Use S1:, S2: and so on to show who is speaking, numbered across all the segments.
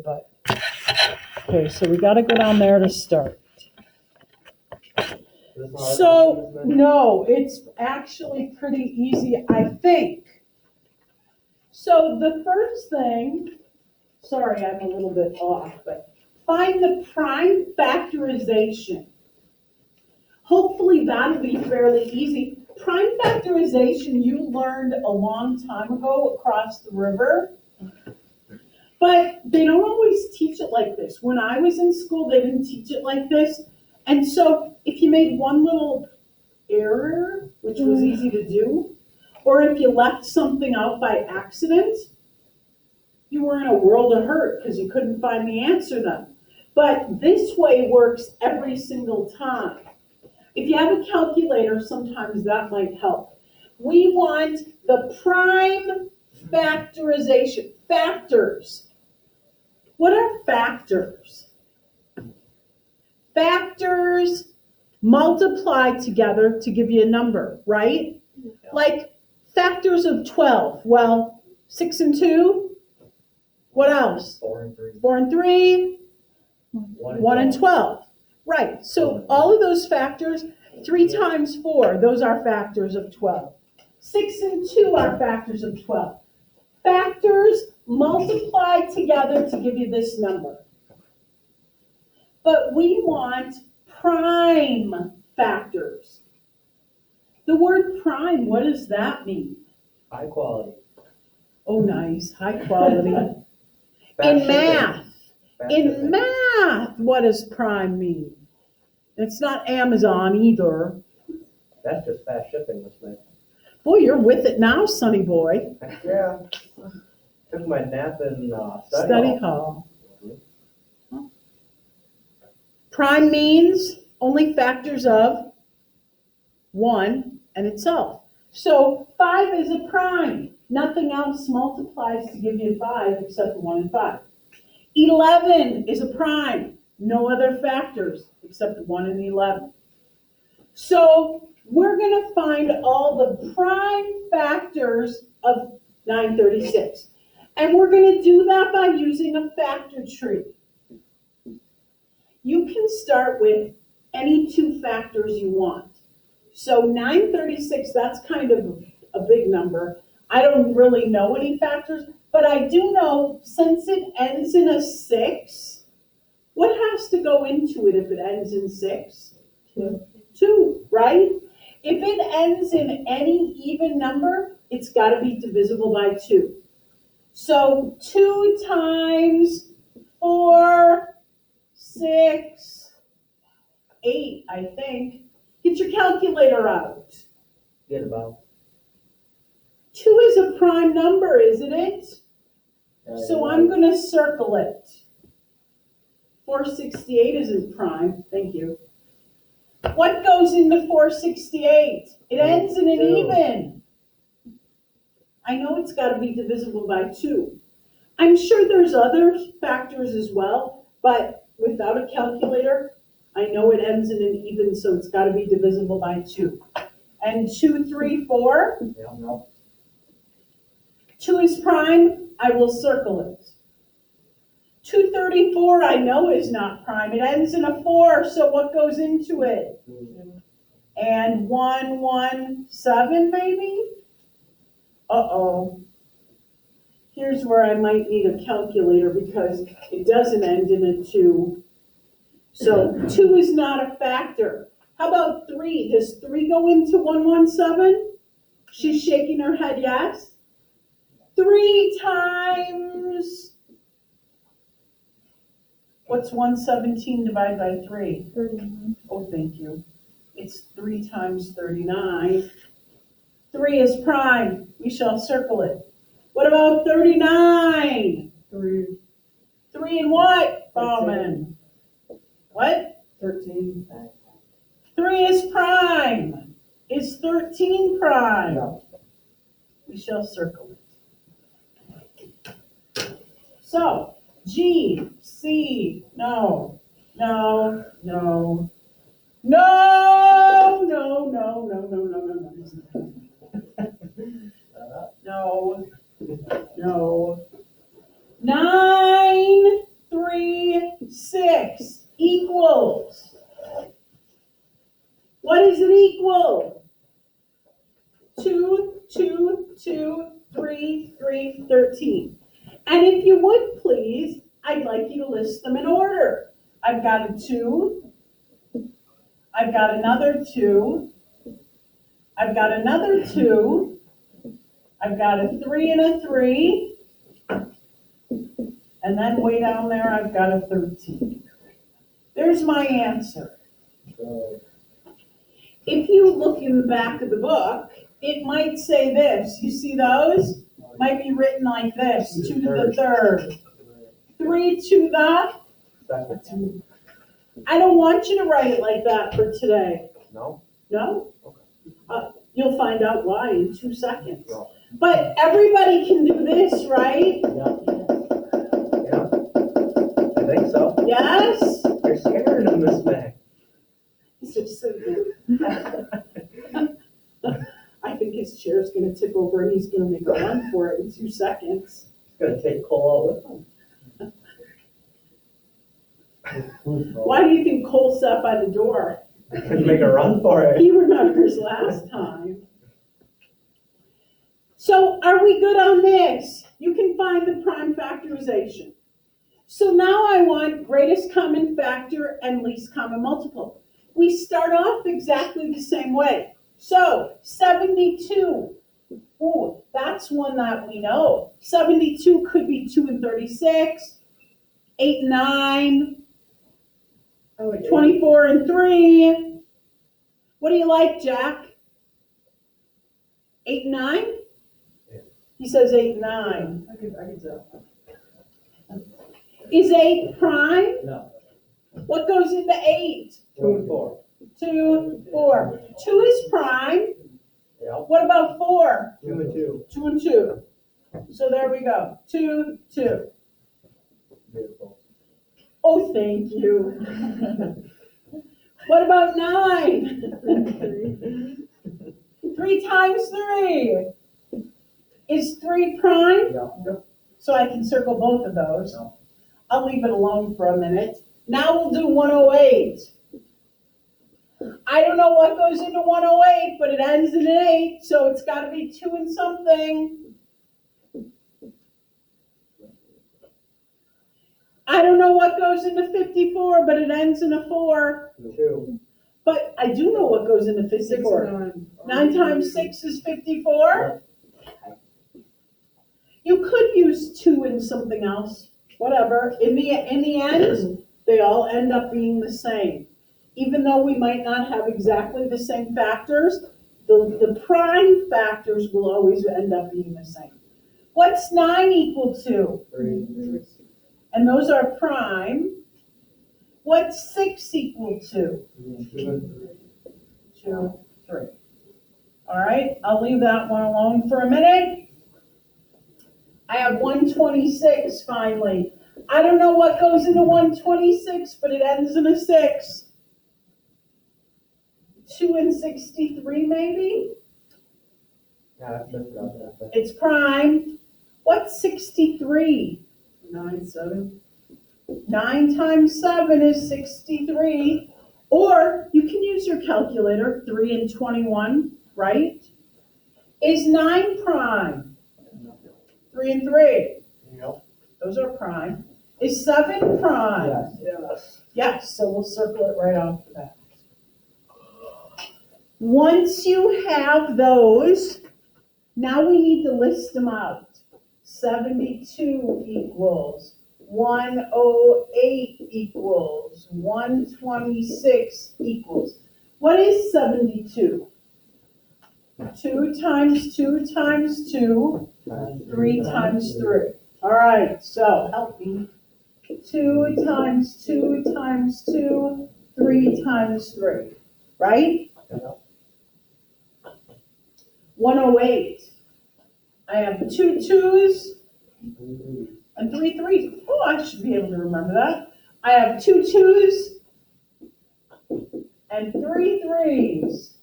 S1: but okay, so we got to go down there to start. So, no, it's actually pretty easy, I think. So the first thing, sorry, I'm a little bit off, but find the prime factorization. Hopefully that'll be fairly easy. Prime factorization you learned a long time ago across the river, but they don't always teach it like this. When I was in school, they didn't teach it like this. And so if you made one little error, which was easy to do, or if you left something out by accident, you were in a world of hurt because you couldn't find the answer then. But this way works every single time. If you have a calculator, sometimes that might help. We want the prime factorization. Factors. What are factors? Factors multiply together to give you a number, right? Like factors of 12. Well, 6 and 2. What else?
S2: 4 and 3.
S1: 4 and 3. 1 and 12. Right, so all of those factors, 3 times 4, those are factors of 12. 6 and 2 are factors of 12. Factors multiply together to give you this number. But we want prime factors. The word prime, what does that mean?
S2: High quality.
S1: Oh, nice, high quality. In math. In math, what does prime mean? It's not Amazon either.
S2: That's just fast shipping, Miss Smith.
S1: Boy, you're with it now, sonny boy.
S2: Yeah. Took my nap in
S1: Study hall. Prime means only factors of 1 and itself. So 5 is a prime. Nothing else multiplies to give you 5 except 1 and 5. 11 is a prime. No other factors except 1 and 11. So we're going to find all the prime factors of 936. And we're going to do that by using a factor tree. You can start with any 2 factors you want. So 936, that's kind of a big number. I don't really know any factors, but I do know since it ends in a 6, what has to go into it if it ends in 6? 2, right? If it ends in any even number, it's got to be divisible by 2. So 2 times 4, 6, 8, I think. Get your calculator out.
S2: Get about.
S1: 2 is a prime number, isn't it? So I'm going to circle it. 468 isn't prime. Thank you. What goes into 468? It ends in an even. I know it's got to be divisible by 2. I'm sure there's other factors as well, but without a calculator, I know it ends in an even, so it's got to be divisible by 2. And 2, 3, 4?
S2: Yeah, no.
S1: 2 is prime, I will circle it. 234 I know is not prime. It ends in a 4, so what goes into it? And 117 maybe? Uh-oh. Here's where I might need a calculator because it doesn't end in a 2. So 2 is not a factor. How about 3? Does 3 go into 117? She's shaking her head yes. 3 times, what's 117 divided by 3?
S3: 39.
S1: Oh, thank you. It's 3 times 39. 3 is prime. We shall circle it. What about 39?
S3: 3.
S1: 3 and what, Bauman? What?
S3: 13.
S1: 3 is prime. Is 13 prime?
S3: No.
S1: We shall circle it. So, G, C, no, no, no, no, no, no, no, no, no, no, no, no. 9, 13. And if you would please, I'd like you to list them in order. I've got a 2. I've got another 2. I've got another 2. I've got a 3 and a 3. And then way down there, I've got a 13. There's my answer. If you look in the back of the book, it might say this. You see those? Might be written like this, 2 to the third, 3 to the
S2: Second.
S1: I don't want you to write it like that for today.
S2: No?
S1: No? You'll find out why in 2 seconds. But everybody can do this, right?
S2: Yeah. Yeah. I think so.
S1: Yes?
S2: You're scaring him, Miss May.
S1: He's just sitting there. I think his chair's gonna tip over and he's gonna make a run for it in 2 seconds.
S2: He's gonna take Cole out with him.
S1: Why do you think Cole sat by the door?
S2: Make a run for it.
S1: He remembers last time. So are we good on this? You can find the prime factorization. So now I want greatest common factor and least common multiple. We start off exactly the same way. So 72. Ooh, that's one that we know. 72 could be 2 and 36, 8 and 9, 24 and 3. What do you like, Jack? 8 and 9?
S2: Yeah.
S1: He says 8 and 9.
S3: I could tell.
S1: Is 8 prime?
S2: No.
S1: What goes into 8?
S2: 2 and 4.
S1: 2, 4. 2 is prime.
S2: Yep.
S1: What about 4?
S2: 2 and 2.
S1: 2 and 2. So there we go. 2, 2.
S2: Beautiful.
S1: Oh, thank you. What about 9? 3 times 3. Is 3 prime?
S2: Yeah.
S1: So I can circle both of those. I'll leave it alone for a minute. Now we'll do 108. I don't know what goes into 108, but it ends in an 8, so it's got to be 2 and something. I don't know what goes into 54, but it ends in a 4.
S2: 2.
S1: But I do know what goes into 54. 9 times 6 is 54. You could use 2 in something else, whatever. In the end, they all end up being the same. Even though we might not have exactly the same factors, the prime factors will always end up being the same. What's 9 equal to?
S2: 3.
S1: And those are prime. What's 6 equal to? 2, 3. All right, I'll leave that one alone for a minute. I have 126 finally. I don't know what goes into 126, but it ends in a 6. 2 and 63 maybe?
S2: Yeah, that's it.
S1: It's prime. What's 63?
S3: 9, 7.
S1: 9 times 7 is 63. Or you can use your calculator, 3 and 21, right? Is 9 prime? 3 and 3.
S2: Yep.
S1: Those are prime. Is 7 prime?
S2: Yes.
S1: Yes, so we'll circle it right off the bat. Once you have those, now we need to list them out. 72 equals 108 equals 126 equals. What is 72? 2 times 2 times 2, 3 times 3. All right, so help me. 2 times 2 times 2, 3 times 3, right? 108. I have 2 2s and 3 3s. Oh, I should be able to remember that. I have 2 2s and 3 3s.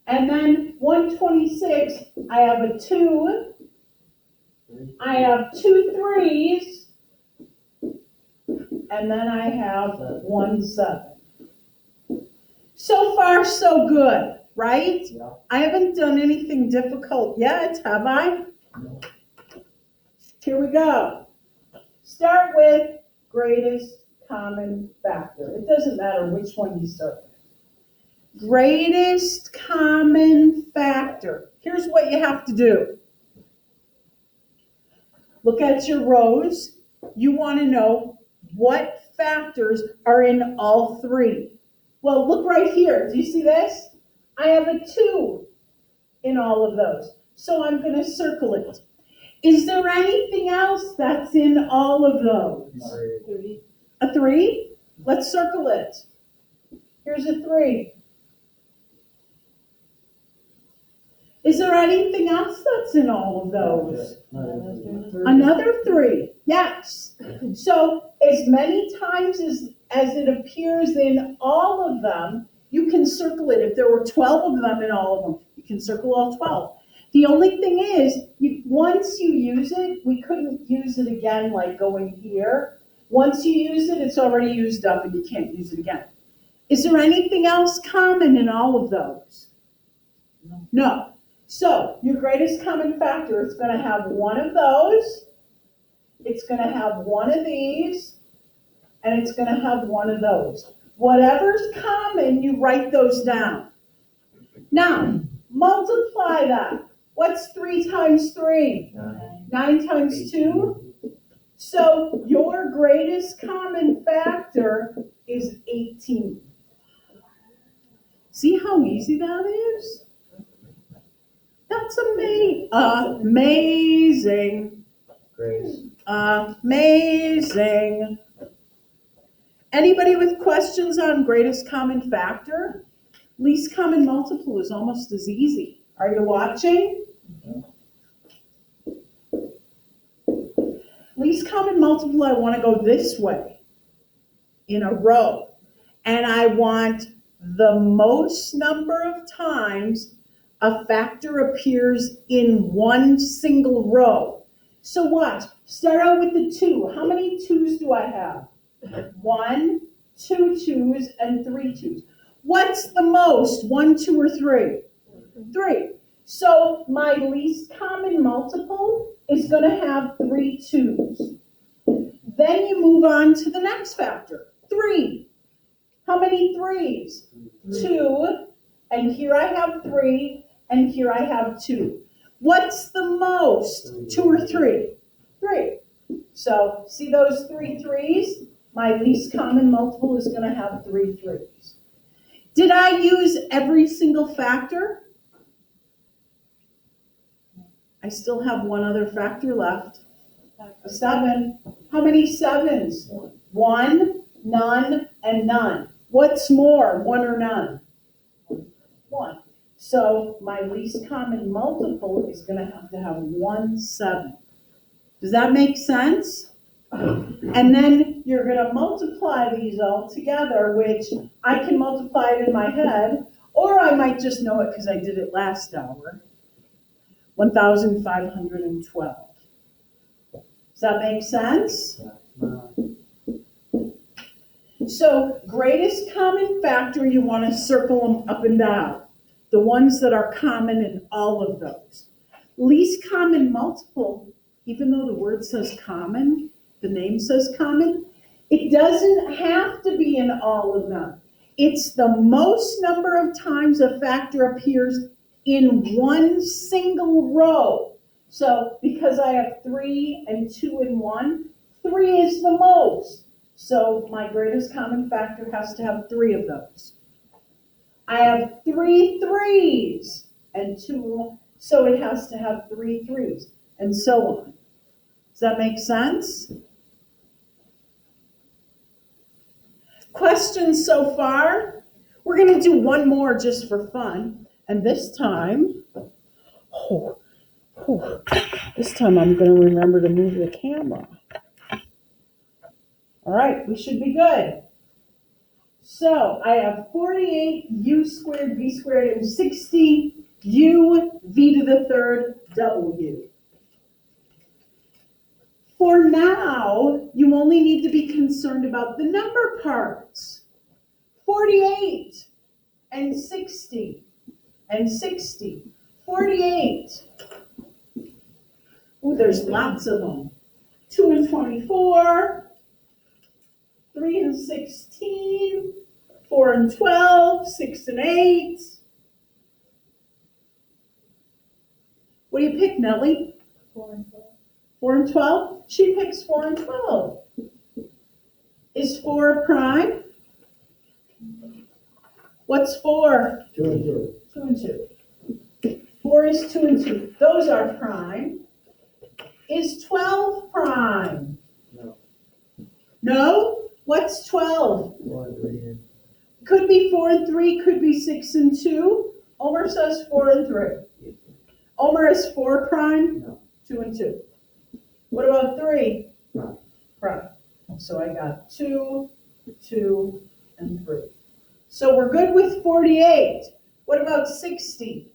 S1: And then 126, I have a 2. I have 2 3s. And then I have 1 7. So far, so good, right?
S2: Yeah.
S1: I haven't done anything difficult yet, have I? Here we go. Start with greatest common factor. It doesn't matter which one you start with. Greatest common factor. Here's what you have to do. Look at your rows. You want to know what factors are in all three. Well, look right here. Do you see this? I have a 2 in all of those. So I'm going to circle it. Is there anything else that's in all of those?
S2: 3.
S1: A 3? Let's circle it. Here's a 3. Is there anything else that's in all of those? Another 3, yes. So as many times as it appears in all of them, you can circle it. If there were 12 of them in all of them, you can circle all 12. The only thing is, once you use it, we couldn't use it again like going here. Once you use it, it's already used up and you can't use it again. Is there anything else common in all of those? No. So your greatest common factor is going to have one of those, it's going to have one of these, and it's going to have one of those. Whatever's common, you write those down. Now, multiply that. What's 3 times 3? 9 times 2? So your greatest common factor is 18. See how easy that is? That's amazing.
S2: Grace.
S1: Amazing. Anybody with questions on greatest common factor? Least common multiple is almost as easy. Are you watching? Least common multiple, I want to go this way in a row. And I want the most number of times a factor appears in one single row. So watch. Start out with the 2. How many 2's do I have? 1, 2 2's, and 3 2's. What's the most? 1, 2, or 3? 3. So my least common multiple is going to have 3 2's. Then you move on to the next factor. 3. How many 3's? 2. And here I have 3, and here I have 2. What's the most? 2 or 3? 3. So see those 3 3's? My least common multiple is going to have 3 3's. Did I use every single factor? I still have one other factor left. 7. How many 7's? 1, none, and none. What's more, 1 or none? 1. So my least common multiple is going to have 1 7. Does that make sense? And then you're going to multiply these all together, which I can multiply it in my head, or I might just know it because I did it last hour. 1,512. Does that make sense? So greatest common factor, you want to circle them up and down. The ones that are common in all of those. Least common multiple, even though the word says common, the name says common, it doesn't have to be in all of them. It's the most number of times a factor appears in one single row. So because I have 3 and 2 and 1, 3 is the most. So my greatest common factor has to have 3 of those. I have 3 3's and 2, so it has to have 3 3's, and so on. Does that make sense? Questions so far? We're going to do one more just for fun, and this time I'm going to remember to move the camera. All right, we should be good. So I have 48 u squared v squared and 60 u v to the third w. For now, you only need to be concerned about the number parts. 48 and 60 and 60. 48. Ooh, there's lots of them. 2 and 24, 3 and 16, 4 and 12, 6 and 8. What do you pick, Nellie?
S3: 4 and 12.
S1: 4 and 12? She picks 4 and 12. Is 4 a prime? What's 4?
S2: 2 and 2.
S1: 2 and 2. 4 is 2 and 2. Those are prime. Is 12 prime?
S2: No.
S1: No? What's 12?
S2: 4 and 3.
S1: Could be 4 and 3, could be 6 and 2. Omer says 4 and 3. Omer is 4 prime?
S2: No.
S1: 2 and 2. What about 3?
S2: Prime.
S1: Prime. So I got 2, 2, and 3. So we're good with 48. What about 60?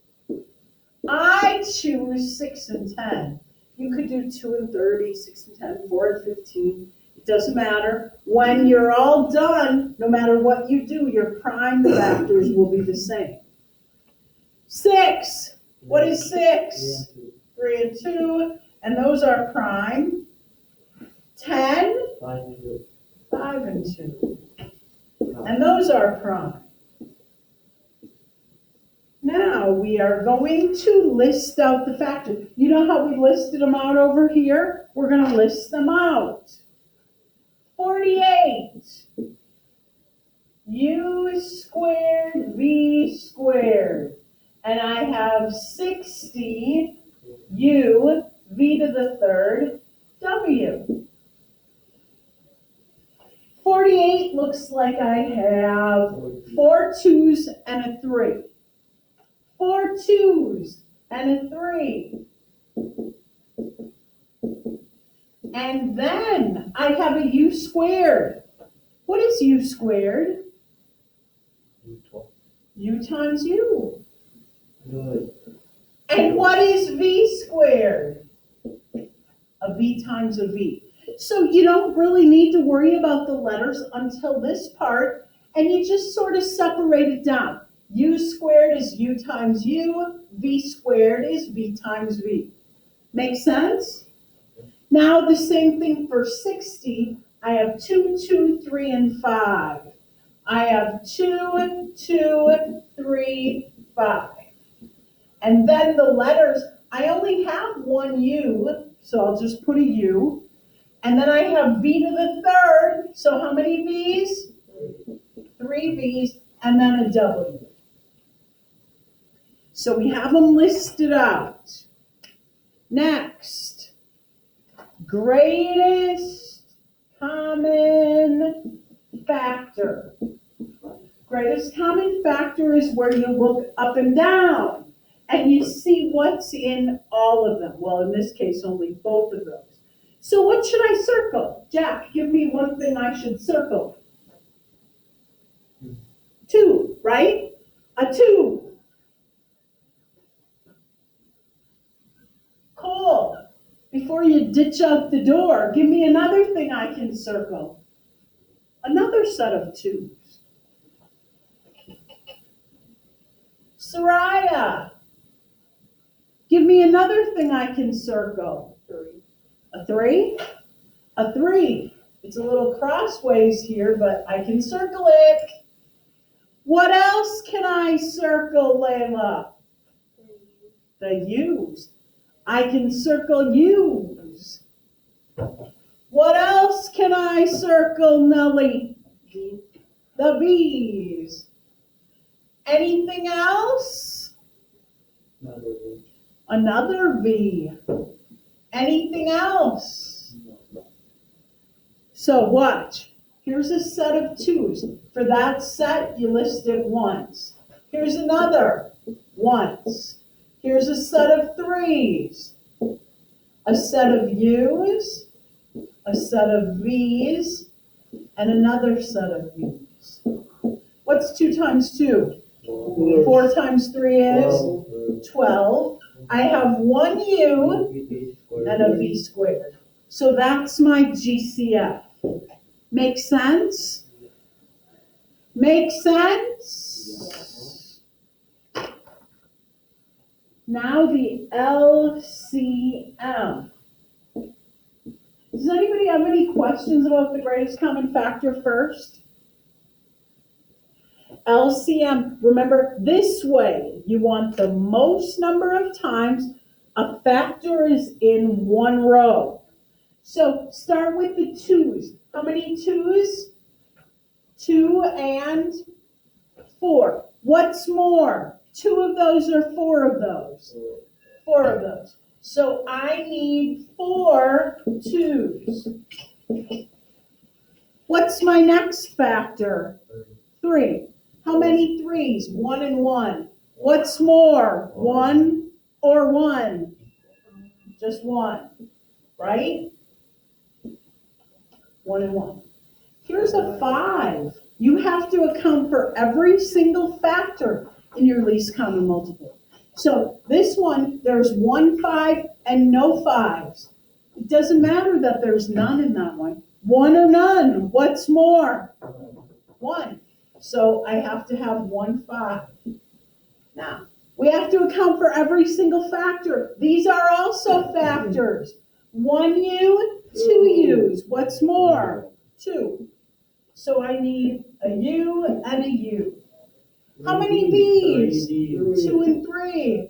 S1: I choose 6 and 10. You could do 2 and 30, 6 and 10, 4 and 15. It doesn't matter. When you're all done, no matter what you do, your prime factors will be the same. 6. What is 6? 3 and 2. And those are prime. 10.
S2: 5 and 2.
S1: 5 and 2. And those are prime. Now we are going to list out the factors. You know how we listed them out over here? We're going to list them out. 48. U squared V squared. And I have 60 U V to the third W. 48 looks like I have 4 2s and a 3. 4 2s and a 3. And then I have a U squared. What is U squared?
S2: 12.
S1: U times U.
S2: Good.
S1: And what is V squared? A V times a V. So you don't really need to worry about the letters until this part, and you just sort of separate it down. U squared is U times U, V squared is V times V. Make sense? Now the same thing for 60. I have 2, 2, 3, and 5. I have 2, 2, 3, 5. And then the letters, I only have one U, so I'll just put a U. And then I have V to the third, so how many V's? 3 V's, and then a W. So we have them listed out. Next, greatest common factor. Greatest common factor is where you look up and down, and you see what's in all of them. Well, in this case, only both of those. So what should I circle? Jack, give me one thing I should circle. 2, right? A 2. Cole, before you ditch out the door, give me another thing I can circle. Another set of 2s. Soraya, give me another thing I can circle.
S3: 3.
S1: A 3? A 3. It's a little crossways here, but I can circle it. What else can I circle, Layla? The U's. I can circle U's. What else can I circle, Nellie?
S3: V.
S1: The V's. Anything else?
S2: Another V.
S1: Another V. Anything else? So watch. Here's a set of 2s. For that set, you list it once. Here's another, once. Here's a set of 3s. A set of U's, a set of V's, and another set of V's. What's 2 times 2? 4 times 3 is 12. I have one U and a V squared. So that's my GCF. Make sense? Make sense? Now the LCM. Does anybody have any questions about the greatest common factor first? LCM, remember this way, you want the most number of times a factor is in one row. So start with the twos. How many twos? 2 and 4. What's more? 2 of those or 4 of those? 4 of those. So I need 4 twos. What's my next factor? 3. How many threes? 1 and 1. What's more? 1 or 1? Just 1, right? 1 and 1. Here's a 5. You have to account for every single factor in your least common multiple. So this one, there's 1 5 and no 5s. It doesn't matter that there's none in that one. 1 or none. What's more? 1. So I have to have 1 5. Now, we have to account for every single factor. These are also factors. 1 U, 2 U's. What's more? 2. So I need a U and a U. How many V's? 2 and 3.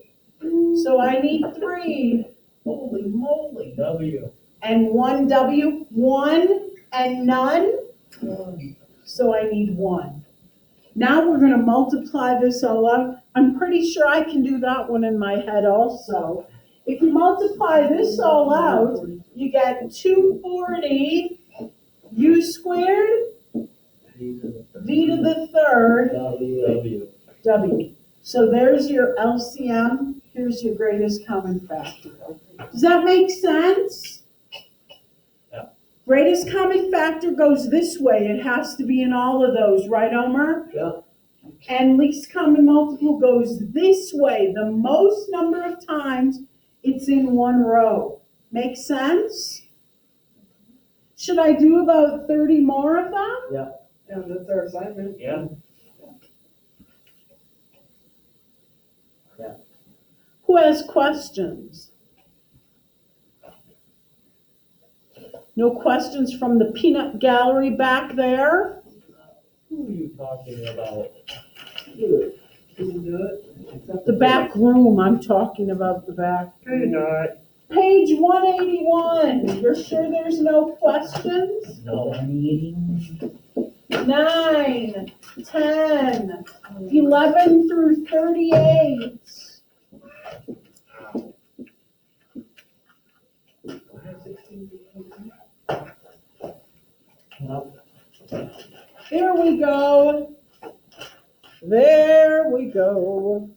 S1: So I need 3. Holy moly.
S2: W.
S1: And 1 W. 1 and none. So I need 1. Now we're going to multiply this all out. I'm pretty sure I can do that one in my head also. If you multiply this all out, you get 240 U squared V to the third
S2: W.
S1: W. So there's your LCM. Here's your greatest common factor. Does that make sense?
S2: Yeah.
S1: Greatest common factor goes this way. It has to be in all of those, right, Omar?
S2: Yeah.
S1: And least common multiple goes this way. The most number of times it's in one row. Make sense? Should I do about 30 more of them?
S2: Yeah.
S3: Yeah, that's our assignment.
S2: Yeah.
S1: Who has questions? No questions from the peanut gallery back there?
S2: Who are you talking about?
S3: You can do it.
S1: The back room, I'm talking about the back.
S2: Not.
S1: Page 181, you're sure there's no questions?
S2: No.
S1: 9, 10, 11 through 38. There we go. There we go.